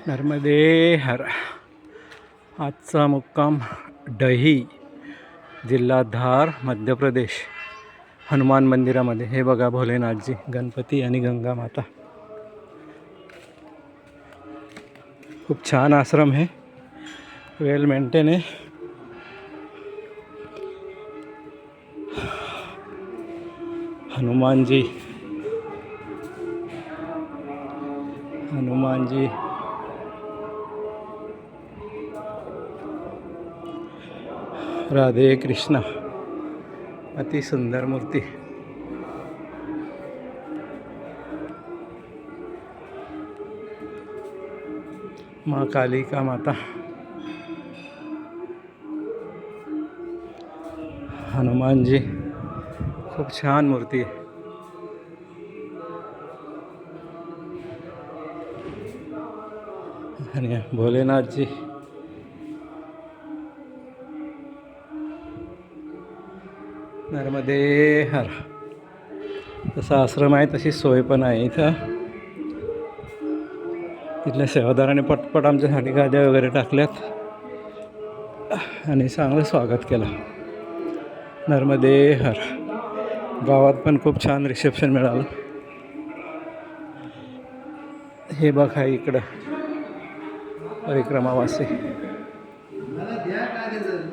नर्मदे हर. आजचा मुक्काम डही, जिल्हा धार, मध्य प्रदेश. हनुमान मंदिरामध्ये. हे बघा भोलेनाथजी, गणपती आणि गंगा माता. खूप छान आश्रम आहे, वेल मेंटेन आहे. हनुमानजी राधे कृष्णा. अति सुंदर मूर्ती. माँ कालिका माता, हनुमानजी. खूप छान मूर्ती आहे. आणि भोलेनाथजी. नर्मदे हर. तसा आश्रम आहे, तशी सोय पण आहे इथं. तिथल्या सेवादाराने पटपट आमच्यासाठी गाद्या वगैरे टाकल्यात आणि चांगलं स्वागत केलं. नर्मदे हर. गावात पण खूप छान रिसेप्शन मिळालं. हे बघा इकडं परिक्रमावासी.